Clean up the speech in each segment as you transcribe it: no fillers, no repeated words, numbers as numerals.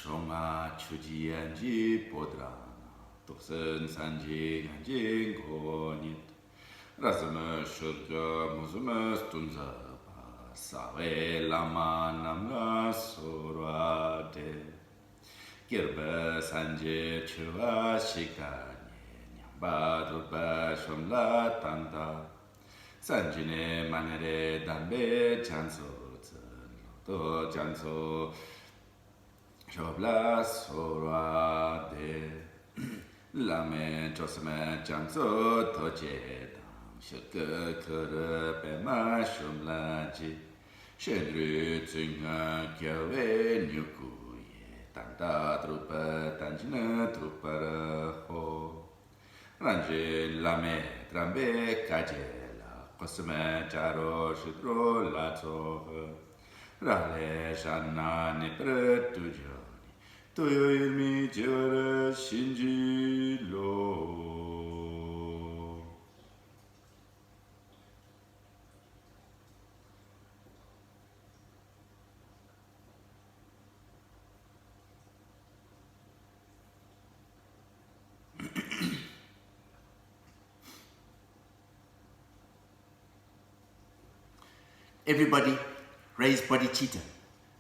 shonga chuji anji podrana tuksen sanji anji gonit razme shurga muzme stunza sawe lama namla sorade kirbe sanje chuva shikanye nyamba durba shomla tanda sanjine manere dambe chanso to chanso shobla sorade lame chosme chanso toche dam shke kere pema shomlaji shendru tsunga kyawe nyukuye tanda trupa tanjina trupara ho ranje lame trambe kajela kosme charo shidro lato Rale Shanna Nipre Tujoni Toyoimi Jere Shinji Lo. Everybody raise bodhicitta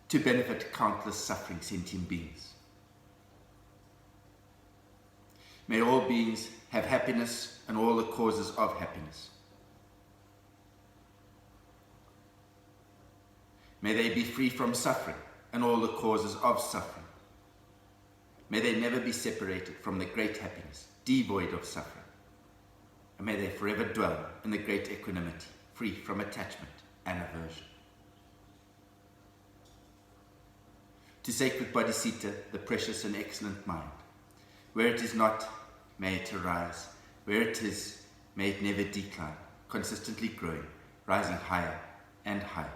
to benefit countless suffering sentient beings. May all beings have happiness and all the causes of happiness. May they be free from suffering and all the causes of suffering. May they never be separated from the great happiness, devoid of suffering. And may they forever dwell in the great equanimity, free from attachment and aversion. To sacred Bodhisattva, the precious and excellent mind. Where it is not, may it arise. Where it is, may it never decline, consistently growing, rising higher and higher.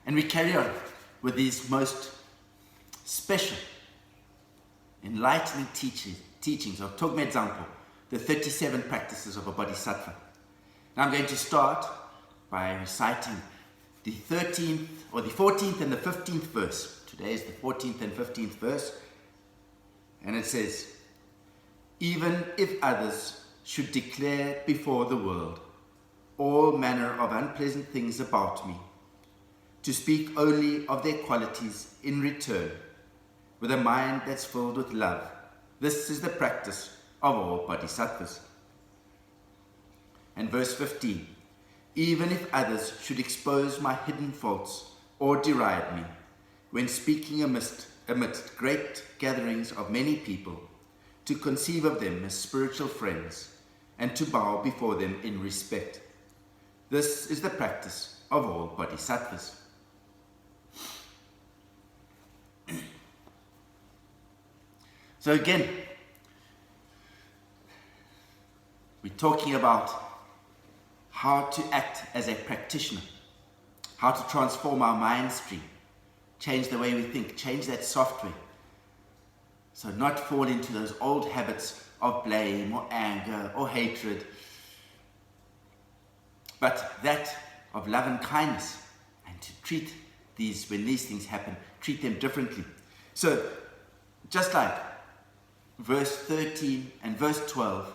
And we carry on with these most special, enlightening teachings of Togme Zampo, the 37 practices of a Bodhisattva. Now I'm going to start by reciting the 13th, or the 14th and the 15th verse. Today is the 14th and 15th verse. And it says, even if others should declare before the world all manner of unpleasant things about me, to speak only of their qualities in return, with a mind that's filled with love. This is the practice of all bodhisattvas. And verse 15, even if others should expose my hidden faults or deride me, when speaking amidst great gatherings of many people, to conceive of them as spiritual friends, and to bow before them in respect. This is the practice of all bodhisattvas. So again, we're talking about how to act as a practitioner, how to transform our mind stream, change the way we think, change that software. So not fall into those old habits of blame or anger or hatred, but that of love and kindness, and to treat these, when these things happen, treat them differently. So just like verse 13 and verse 12,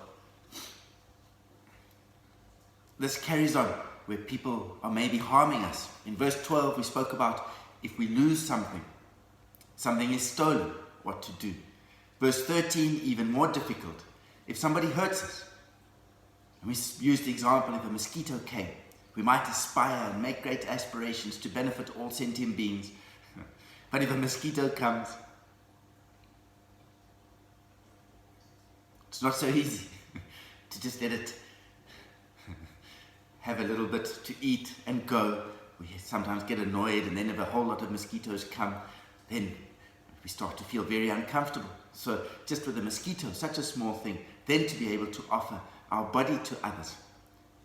this carries on where people are maybe harming us. In verse 12 we spoke about if we lose something, something is stolen, what to do. Verse 13, even more difficult, if somebody hurts us. And we used the example, if a mosquito came, we might aspire and make great aspirations to benefit all sentient beings. But if a mosquito comes, it's not so easy to just let it have a little bit to eat and go. We sometimes get annoyed, and then if a whole lot of mosquitoes come, then we start to feel very uncomfortable. So just with a mosquito, such a small thing, then to be able to offer our body to others,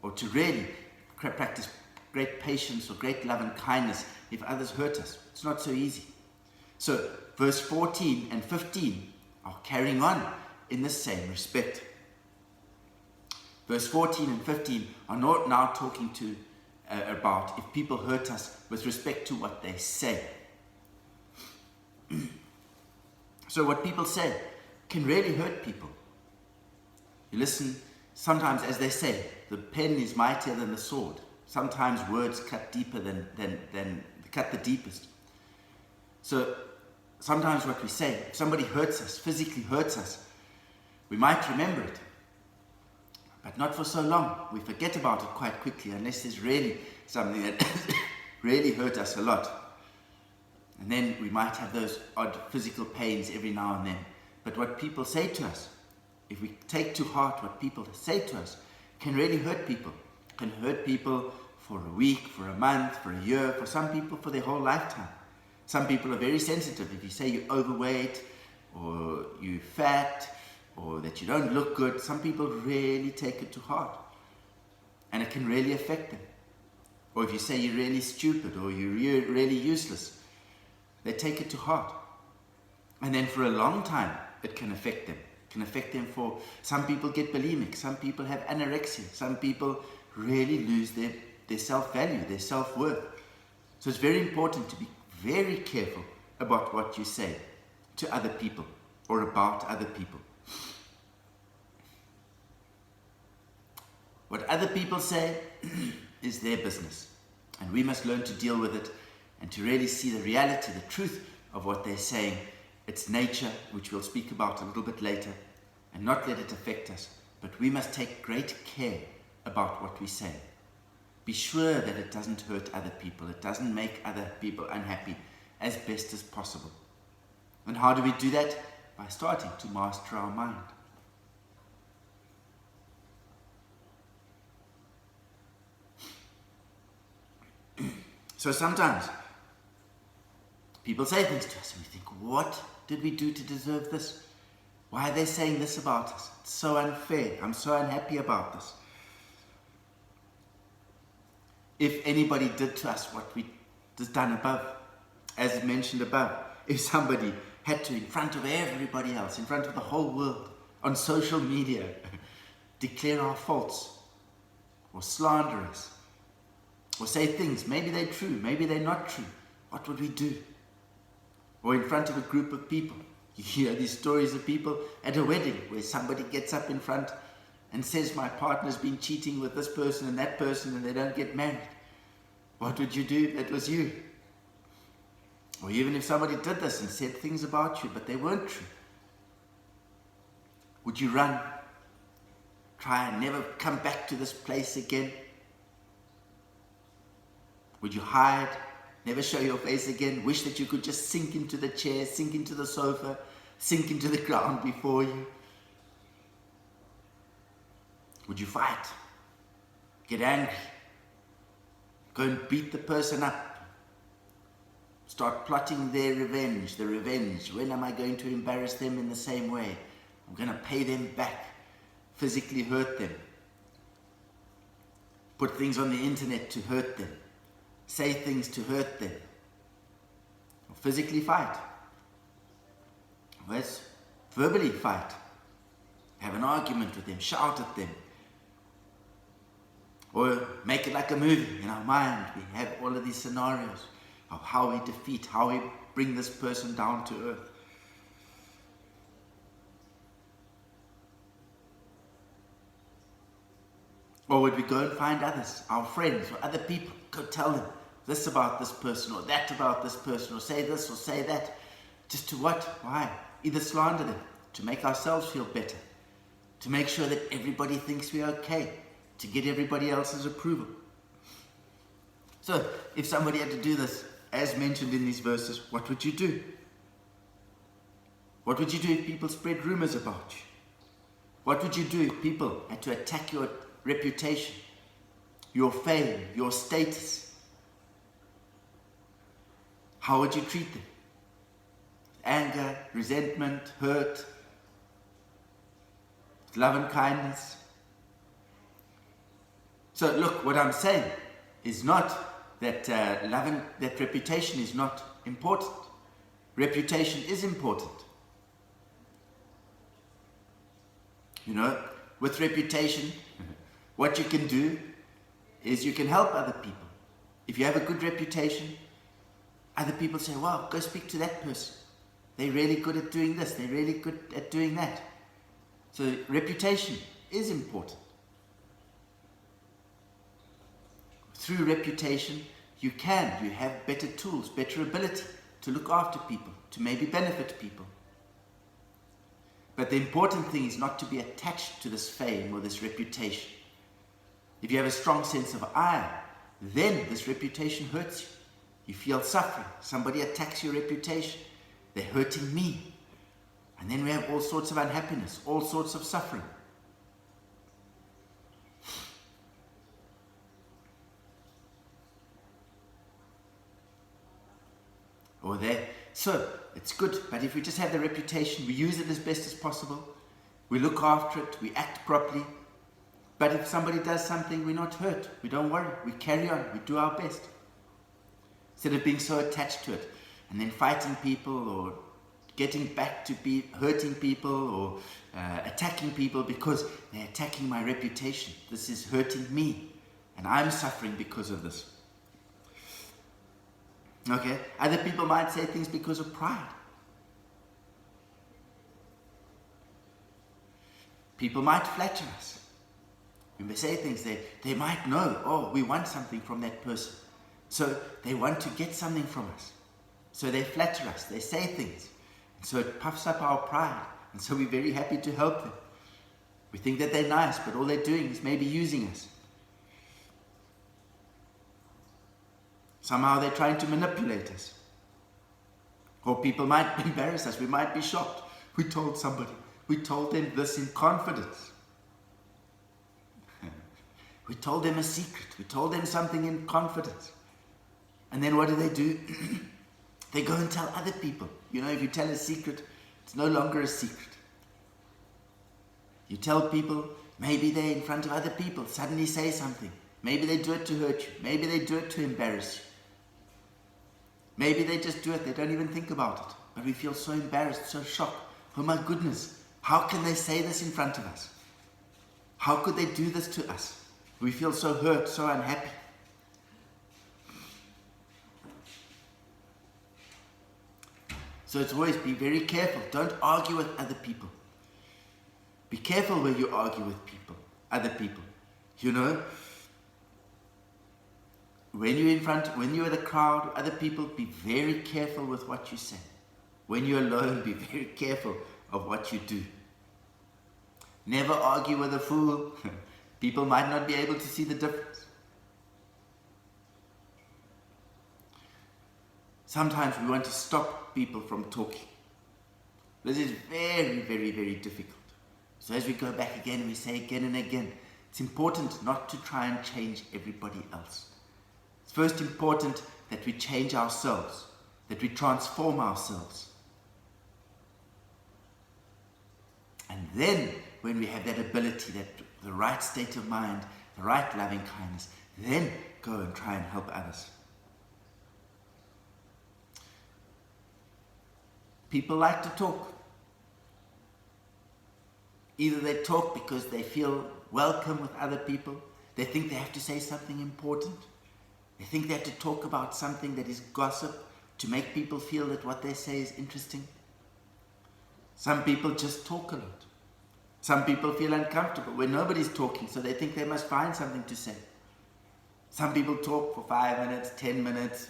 or to really practice great patience or great love and kindness if others hurt us. It's not so easy. So verse 14 and 15 are carrying on in the same respect. Verse 14 and 15 are not now talking about if people hurt us with respect to what they say. So what people say can really hurt people. You listen, sometimes as they say, the pen is mightier than the sword. Sometimes words cut deeper than cut the deepest. So sometimes what we say, if somebody hurts us, physically hurts us, we might remember it, but not for so long. We forget about it quite quickly unless there's really something that really hurt us a lot. And then we might have those odd physical pains every now and then. But what people say to us, if we take to heart what people say to us, can really hurt people. Can hurt people for a week, for a month, for a year, for some people for their whole lifetime. Some people are very sensitive. If you say you're overweight, or you're fat, or that you don't look good, some people really take it to heart. And it can really affect them. Or if you say you're really stupid, or you're really useless, they take it to heart. And then for a long time, it can affect them. It can affect them for, some people get bulimic, some people have anorexia, some people really lose their self-value, their self-worth. So it's very important to be very careful about what you say to other people or about other people. What other people say is their business, and we must learn to deal with it and to really see the reality, the truth of what they're saying, its nature, which we'll speak about a little bit later, and not let it affect us. But we must take great care about what we say. Be sure that it doesn't hurt other people, it doesn't make other people unhappy as best as possible. And how do we do that? By starting to master our mind. So sometimes people say things to us and we think, what did we do to deserve this? Why are they saying this about us? It's so unfair. I'm so unhappy about this. If anybody did to us what we just done above, as mentioned above, if somebody had to, in front of everybody else, in front of the whole world, on social media, declare our faults, or slander us, or say things, maybe they're true, maybe they're not true, what would we do? Or in front of a group of people, you hear these stories of people at a wedding where somebody gets up in front and says, my partner's been cheating with this person and that person and they don't get married. What would you do if it was you? Or even if somebody did this and said things about you but they weren't true. Would you run? Try and never come back to this place again? Would you hide? Never show your face again? Wish that you could just sink into the chair, sink into the sofa, sink into the ground before you? Would you fight? Get angry? Go and beat the person up? Start plotting their revenge, the revenge. When am I going to embarrass them in the same way? I'm going to pay them back. Physically hurt them. Put things on the internet to hurt them. Say things to hurt them. Or physically fight. Or else verbally fight. Have an argument with them. Shout at them. Or make it like a movie in our mind. We have all of these scenarios of how we defeat, how we bring this person down to earth. Or would we go and find others, our friends or other people, go tell them this about this person or that about this person, or say this or say that, just to what? Why? Either slander them, to make ourselves feel better, to make sure that everybody thinks we're okay, to get everybody else's approval. So, if somebody had to do this, as mentioned in these verses, what would you do? What would you do if people spread rumors about you? What would you do if people had to attack your reputation, your fame, your status? How would you treat them? Anger, resentment, hurt, love and kindness. So look, what I'm saying is not that that reputation is not important. Reputation is important. You know, with reputation, what you can do is you can help other people. If you have a good reputation, other people say, wow, go speak to that person. They're really good at doing this. They're really good at doing that. So reputation is important. Through reputation, you have better tools, better ability to look after people, to maybe benefit people. But the important thing is not to be attached to this fame or this reputation. If you have a strong sense of I, then this reputation hurts you. You feel suffering. Somebody attacks your reputation. They're hurting me. And then we have all sorts of unhappiness, all sorts of suffering. Or there. So, it's good, but if we just have the reputation, we use it as best as possible, we look after it, we act properly. But if somebody does something, we're not hurt. We don't worry. We carry on. We do our best. Instead of being so attached to it and then fighting people or getting back to be hurting people or attacking people because they're attacking my reputation. This is hurting me and I'm suffering because of this. Okay? Other people might say things because of pride. People might flatter us. When we say things, they might know, oh, we want something from that person. So they want to get something from us. So they flatter us, they say things. And so it puffs up our pride. And so we're very happy to help them. We think that they're nice, but all they're doing is maybe using us. Somehow they're trying to manipulate us. Or people might embarrass us, we might be shocked. We told somebody, we told them this in confidence. We told them a secret. We told them something in confidence. And then what do? They go and tell other people. You know, if you tell a secret, it's no longer a secret. You tell people, maybe they're in front of other people, suddenly say something. Maybe they do it to hurt you. Maybe they do it to embarrass you. Maybe they just do it, they don't even think about it. But we feel so embarrassed, so shocked. Oh my goodness, how can they say this in front of us? How could they do this to us? We feel so hurt, so unhappy. So it's always be very careful. Don't argue with other people. Be careful where you argue with people, other people. You know, when you're in the crowd, other people, be very careful with what you say. When you're alone, be very careful of what you do. Never argue with a fool. People might not be able to see the difference. Sometimes we want to stop people from talking. This is very, very, very difficult. So as we go back again, we say again and again, it's important not to try and change everybody else. It's first important that we change ourselves, that we transform ourselves. And then, when we have that ability, that the right state of mind, the right loving kindness, then go and try and help others. People like to talk. Either they talk because they feel welcome with other people. They think they have to say something important. They think they have to talk about something that is gossip to make people feel that what they say is interesting. Some people just talk a lot. Some people feel uncomfortable when nobody's talking, so they think they must find something to say. Some people talk for 5 minutes, 10 minutes.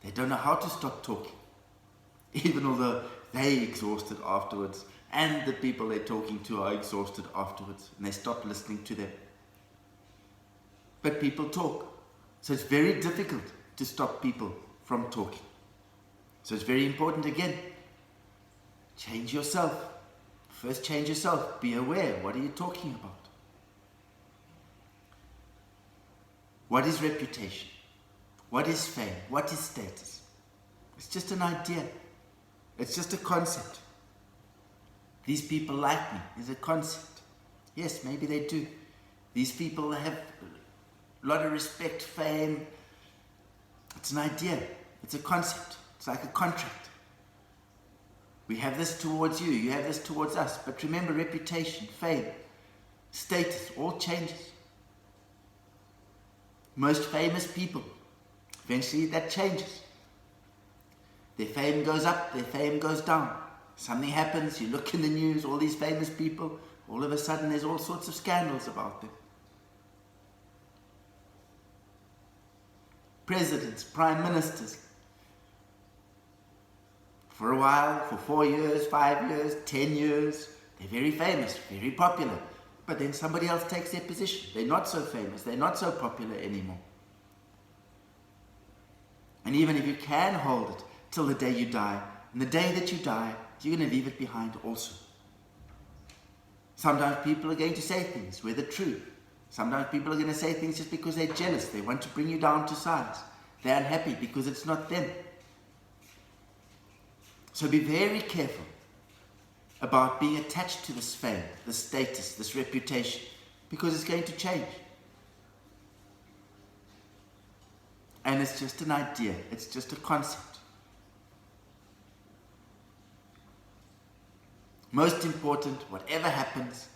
They don't know how to stop talking. Even although they're exhausted afterwards, and the people they're talking to are exhausted afterwards, and they stop listening to them. But people talk. So it's very difficult to stop people from talking. So it's very important again. Change yourself. First change yourself. Be aware. What are you talking about? What is reputation? What is fame? What is status? It's just an idea. It's just a concept. These people like me is a concept. Yes, maybe they do. These people have a lot of respect, fame. It's an idea. It's a concept. It's like a contract. We have this towards you. You have this towards us. But remember, reputation, fame, status, all changes. Most famous people, eventually that changes. Their fame goes up, their fame goes down. Something happens, you look in the news, all these famous people, all of a sudden there's all sorts of scandals about them. Presidents, prime ministers. For a while, for 4 years, 5 years, 10 years, they're very famous, very popular. But then somebody else takes their position. They're not so famous, they're not so popular anymore. And even if you can hold it till the day you die, and the day that you die, you're going to leave it behind also. Sometimes people are going to say things, whether true. Sometimes people are going to say things just because they're jealous. They want to bring you down to size. They're unhappy because it's not them. So be very careful about being attached to this fame, this status, this reputation, because it's going to change. And it's just an idea. It's just a concept. Most important, whatever happens,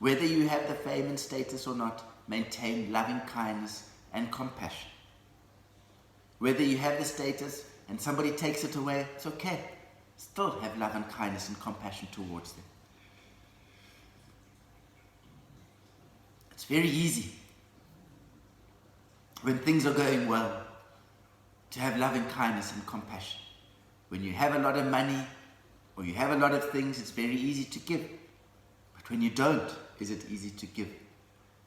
whether you have the fame and status or not, maintain loving kindness and compassion. Whether you have the status and somebody takes it away, it's okay. Still have love and kindness and compassion towards them. It's very easy when things are going well to have loving kindness and compassion. When you have a lot of money or you have a lot of things, it's very easy to give. But when you don't, is it easy to give?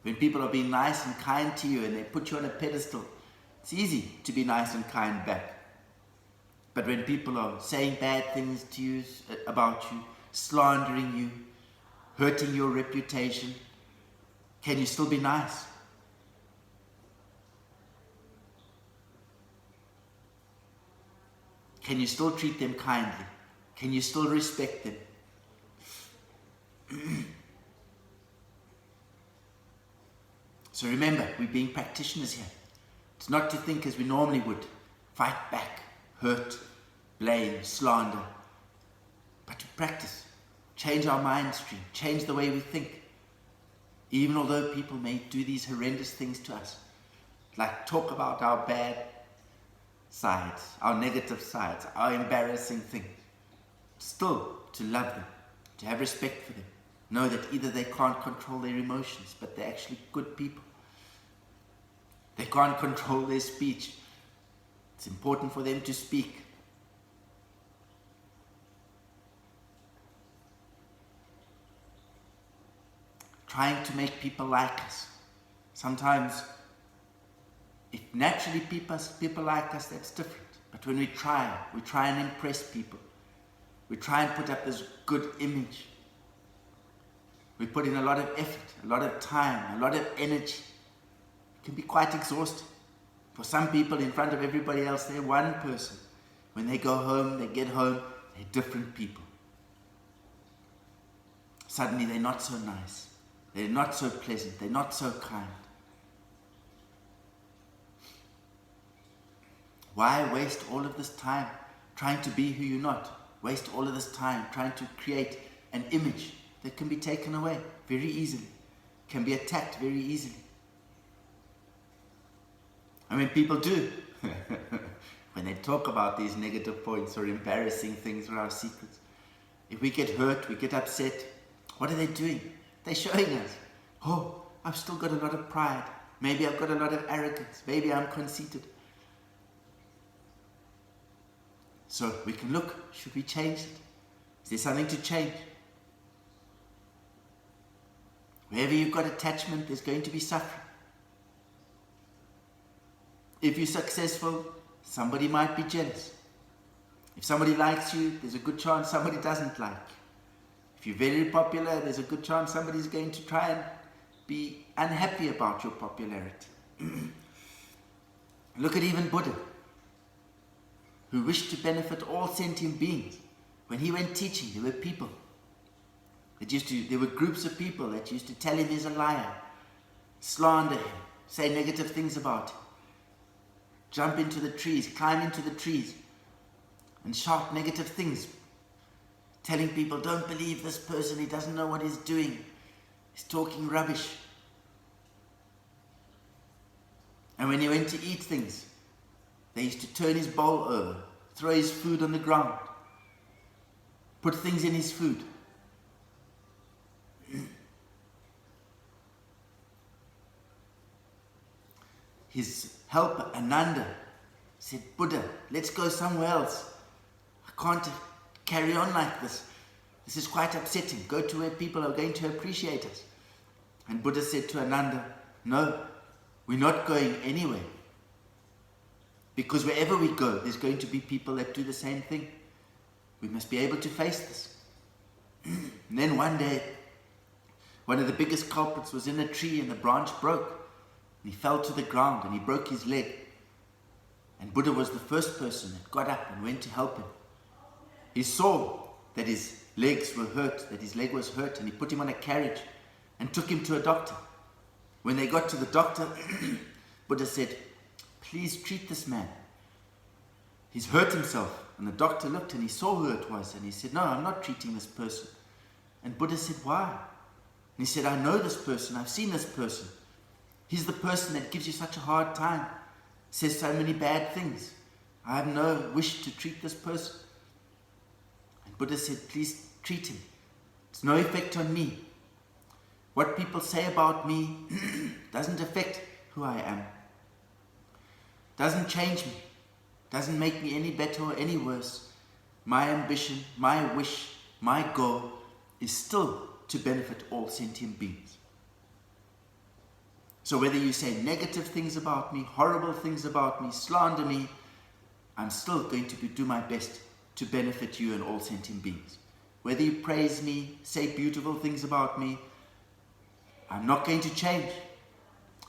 When people are being nice and kind to you and they put you on a pedestal, it's easy to be nice and kind back. But when people are saying bad things to you, about you, slandering you, hurting your reputation, can you still be nice? Can you still treat them kindly? Can you still respect them? So remember, we're being practitioners here. It's not to think as we normally would, fight back, hurt, blame, slander, but to practice, change our mind stream, change the way we think. Even although people may do these horrendous things to us, like talk about our bad sides, our negative sides, our embarrassing things, still to love them, to have respect for them. Know that either they can't control their emotions, but they're actually good people. They can't control their speech. It's important for them to speak. Trying to make people like us. Sometimes, if naturally people like us, that's different. But when we try and impress people. We try and put up this good image. We put in a lot of effort, a lot of time, a lot of energy. It can be quite exhausting. For some people, in front of everybody else, they're one person. When they go home, they get home, they're different people. Suddenly they're not so nice. They're not so pleasant. They're not so kind. Why waste all of this time trying to be who you're not? Waste all of this time trying to create an image that can be taken away very easily, can be attacked very easily. I mean, people do. When they talk about these negative points or embarrassing things or our secrets, if we get hurt, we get upset, what are they doing? They're showing us, oh, I've still got a lot of pride. Maybe I've got a lot of arrogance. Maybe I'm conceited. So we can look, should we change it? Is there something to change? Wherever you've got attachment, there's going to be suffering. If you're successful, somebody might be jealous. If somebody likes you, there's a good chance somebody doesn't like you. If you're very popular, there's a good chance somebody's going to try and be unhappy about your popularity. Look at even Buddha, who wished to benefit all sentient beings. When he went teaching, there were people that there were groups of people that used to tell him he's a liar, slander him, say negative things about him, jump into the trees, climb into the trees, and shout negative things, telling people, don't believe this person, he doesn't know what he's doing, he's talking rubbish. And when he went to eat things, they used to turn his bowl over, throw his food on the ground, put things in his food. His helper, Ananda, said, Buddha, let's go somewhere else. I can't carry on like this. This is quite upsetting. Go to where people are going to appreciate us. And Buddha said to Ananda, no, we're not going anywhere. Because wherever we go, there's going to be people that do the same thing. We must be able to face this. And then one day, one of the biggest culprits was in a tree and the branch broke. And he fell to the ground and he broke his leg. And Buddha was the first person that got up and went to help him. He saw that his legs were hurt, that his leg was hurt, and he put him on a carriage and took him to a doctor. When they got to the doctor, Buddha said, please treat this man. He's hurt himself. And the doctor looked and he saw who it was and he said, no, I'm not treating this person. And Buddha said, why? And he said, I know this person, I've seen this person. He's the person that gives you such a hard time, says so many bad things. I have no wish to treat this person. And Buddha said, please treat him. It's no effect on me. What people say about me doesn't affect who I am. Doesn't change me. Doesn't make me any better or any worse. My ambition, my wish, my goal is still to benefit all sentient beings. So whether you say negative things about me, horrible things about me, slander me, I'm still going to do my best to benefit you and all sentient beings. Whether you praise me, say beautiful things about me, I'm not going to change.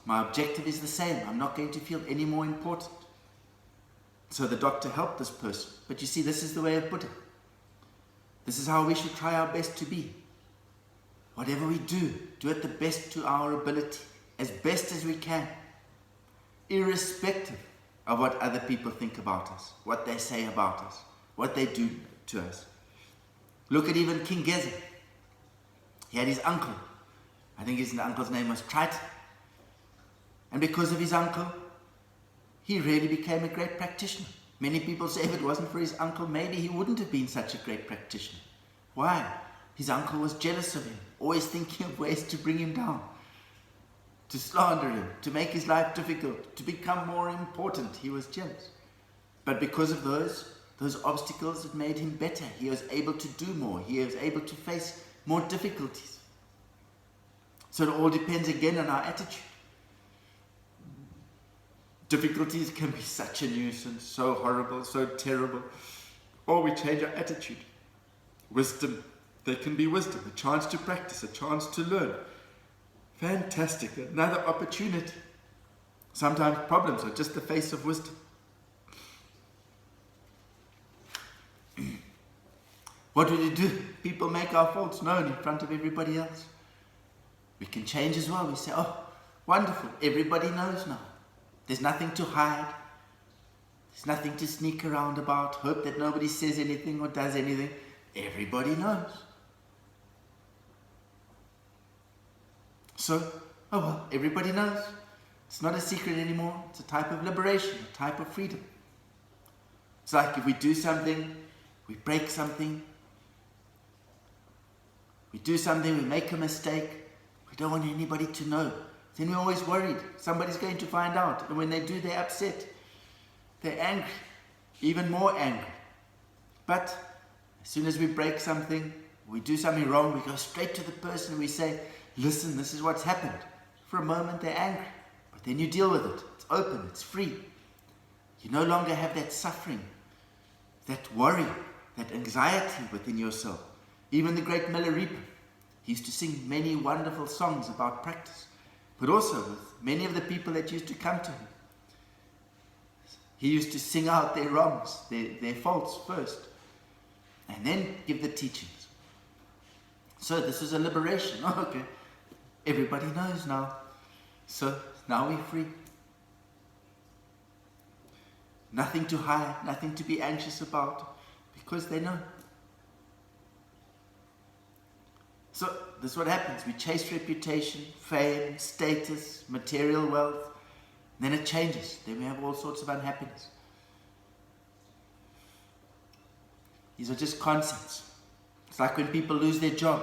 My objective is the same. I'm not going to feel any more important. So the doctor helped this person. But you see, this is the way of Buddha. This is how we should try our best to be. Whatever we do, do it the best to our ability, as best as we can, irrespective of what other people think about us, what they say about us, what they do to us. Look at even King Geza. He had his uncle. I think his uncle's name was Triton. And because of his uncle, he really became a great practitioner. Many people say if it wasn't for his uncle, maybe he wouldn't have been such a great practitioner. Why? His uncle was jealous of him, always thinking of ways to bring him down, to slander him, to make his life difficult, to become more important. He was jealous. But because of those obstacles, it made him better. He was able to do more. He was able to face more difficulties. So it all depends again on our attitude. Difficulties can be such a nuisance, so horrible, so terrible. Or we change our attitude. Wisdom, there can be wisdom, a chance to practice, a chance to learn. Fantastic, another opportunity. Sometimes problems are just the face of wisdom. What will you do? People make our faults known in front of everybody else. We can change as well. We say, oh, wonderful, everybody knows now. There's nothing to hide. There's nothing to sneak around about, hope that nobody says anything or does anything. Everybody knows. So, oh well, everybody knows. It's not a secret anymore. It's a type of liberation, a type of freedom. It's like if we do something, we break something, we do something, we make a mistake, we don't want anybody to know. Then we're always worried. Somebody's going to find out. And when they do, they're upset. They're angry. Even more angry. But as soon as we break something, we do something wrong, we go straight to the person and we say, listen, this is what's happened. For a moment, they're angry. But then you deal with it. It's open. It's free. You no longer have that suffering, that worry, that anxiety within yourself. Even the great Milarepa, he used to sing many wonderful songs about practice, but also with many of the people that used to come to him. He used to sing out their wrongs, their faults first, and then give the teachings. So this was a liberation. Oh, okay, everybody knows now. So now we're free. Nothing to hide, nothing to be anxious about, because they know. So this is what happens. We chase reputation, fame, status, material wealth. Then it changes. Then we have all sorts of unhappiness. These are just concepts. It's like when people lose their job.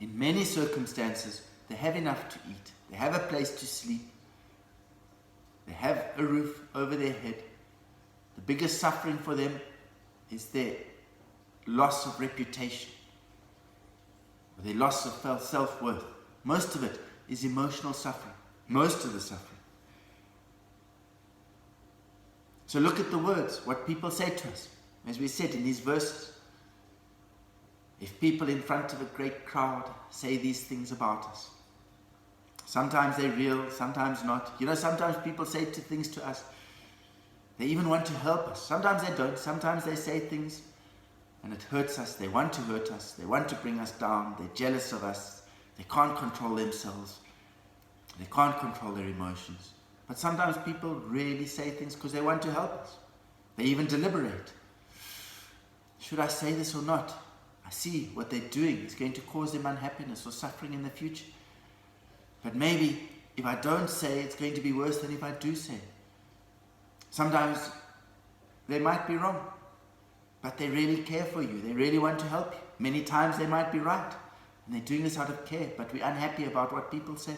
In many circumstances, they have enough to eat. They have a place to sleep. They have a roof over their head. The biggest suffering for them is their loss of reputation, or their loss of self-worth. Most of it is emotional suffering. Most of the suffering. So look at the words, what people say to us. As we said in these verses, if people in front of a great crowd say these things about us, sometimes they're real, sometimes not. You know, sometimes people say things to us, they even want to help us. Sometimes they don't. Sometimes they say things and it hurts us. They want to hurt us. They want to bring us down. They're jealous of us. They can't control themselves. They can't control their emotions. But sometimes people really say things because they want to help us. They even deliberate. Should I say this or not? I see what they're doing is going to cause them unhappiness or suffering in the future. But maybe if I don't say, it's going to be worse than if I do say. Sometimes they might be wrong, but they really care for you. They really want to help you. Many times they might be right, and they're doing this out of care, but we're unhappy about what people say.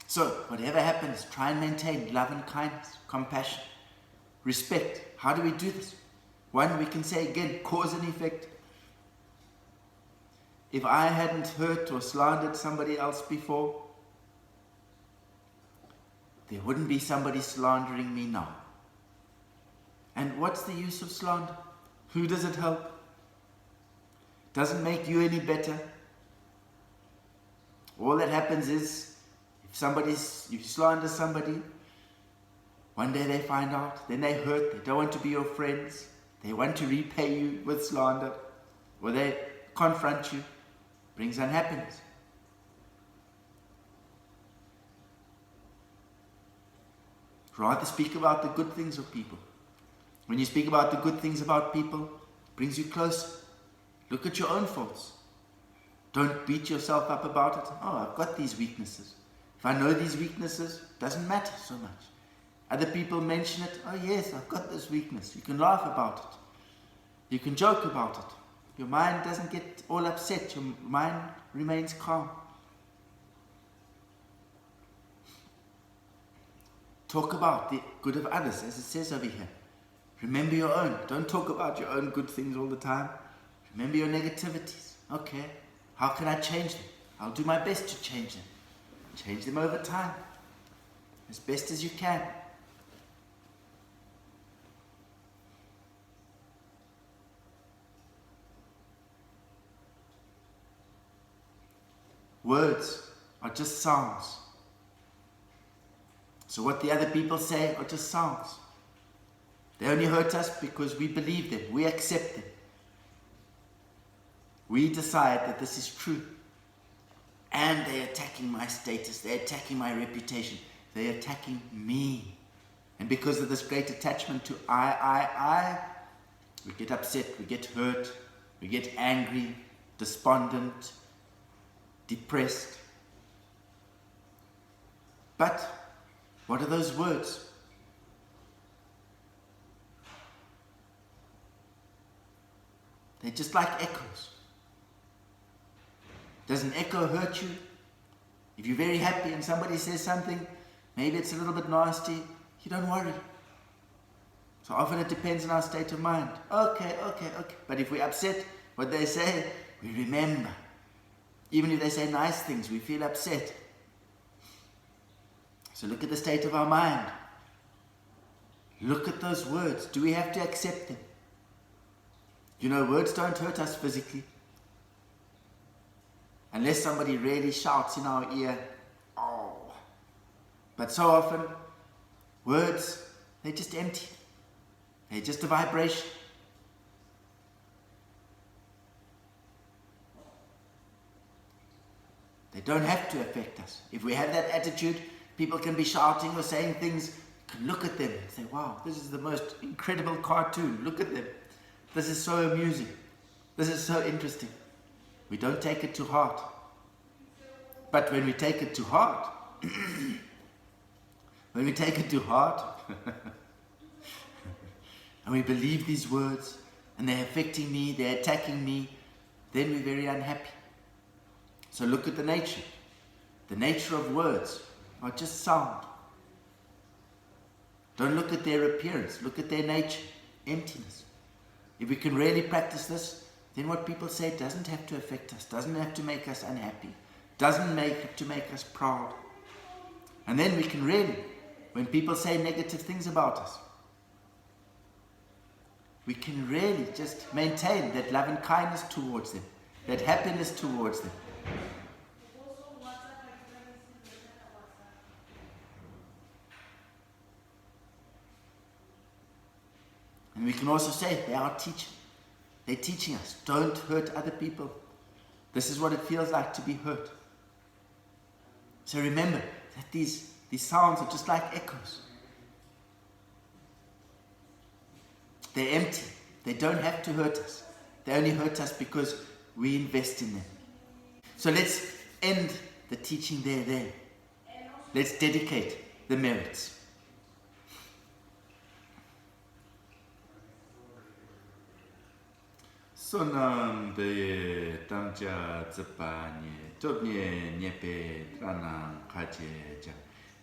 So, whatever happens, try and maintain love and kindness, compassion, respect. How do we do this? One, we can say again, cause and effect. If I hadn't hurt or slandered somebody else before, there wouldn't be somebody slandering me now. And what's the use of slander? Who does it help? Doesn't make you any better. All that happens is, if you slander somebody, one day they find out, then they hurt, they don't want to be your friends, they want to repay you with slander, or they confront you, brings unhappiness. Rather speak about the good things of people. When you speak about the good things about people, it brings you closer. Look at your own faults. Don't beat yourself up about it. Oh, I've got these weaknesses. If I know these weaknesses, it doesn't matter so much. Other people mention it. Oh yes, I've got this weakness. You can laugh about it. You can joke about it. Your mind doesn't get all upset. Your mind remains calm. Talk about the good of others, as it says over here. Remember your own. Don't talk about your own good things all the time. Remember your negativities. Okay, how can I change them? I'll do my best to change them. Change them over time, as best as you can. Words are just sounds. So what the other people say are just sounds. They only hurt us because we believe them, we accept them. We decide that this is true. And they're attacking my status, they're attacking my reputation, they're attacking me. And because of this great attachment to I, we get upset, we get hurt, we get angry, despondent, depressed. But what are those words? They're just like echoes. Does an echo hurt you? If you're very happy and somebody says something, maybe it's a little bit nasty, you don't worry. So often it depends on our state of mind. Okay. But if we're upset, what they say, we remember. Even if they say nice things, we feel upset. So look at the state of our mind. Look at those words. Do we have to accept them? You know, words don't hurt us physically. Unless somebody really shouts in our ear, oh. But so often, words, they're just empty. They're just a vibration. don't have to affect us. If we have that attitude, people can be shouting or saying things, you can look at them and say, wow, this is the most incredible cartoon. Look at them. This is so amusing. This is so interesting. We don't take it to heart. But when we take it to heart, when we take it to heart, and we believe these words, and they're affecting me, they're attacking me, then we're very unhappy. So look at the nature. The nature of words are just sound. Don't look at their appearance, look at their nature, emptiness. If we can really practice this, then what people say doesn't have to affect us, doesn't have to make us unhappy, doesn't have to make us proud. And then we can really, when people say negative things about us, we can really just maintain that love and kindness towards them, that happiness towards them. And we can also say, they are teaching. They're teaching us, don't hurt other people. This is what it feels like to be hurt. So remember that these sounds are just like echoes. They're empty. They don't have to hurt us. They only hurt us because we invest in them. So let's end the teaching there. Let's dedicate the merits. Sonam de tangja zepanye, tobnye nyepe tranang kajeja,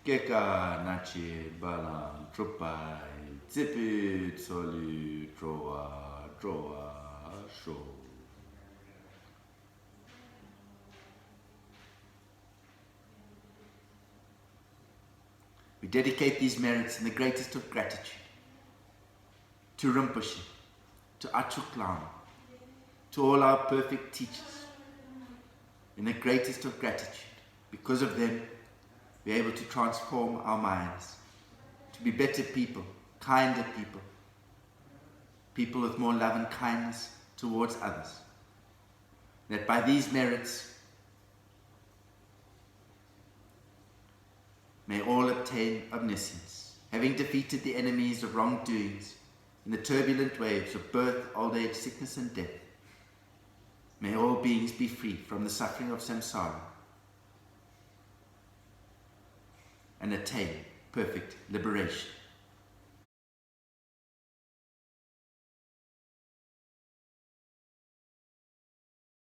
keka nachi balang trupai, zipi tsolu droa sho. We dedicate these merits in the greatest of gratitude to Rinpoche, to Achuk Lama, to all our perfect teachers, in the greatest of gratitude. Because of them, we're able to transform our minds, to be better people, kinder people, people with more love and kindness towards others. That by these merits, may all obtain omniscience, having defeated the enemies of wrongdoings in the turbulent waves of birth, old age, sickness and death. May all beings be free from the suffering of samsara and attain perfect liberation.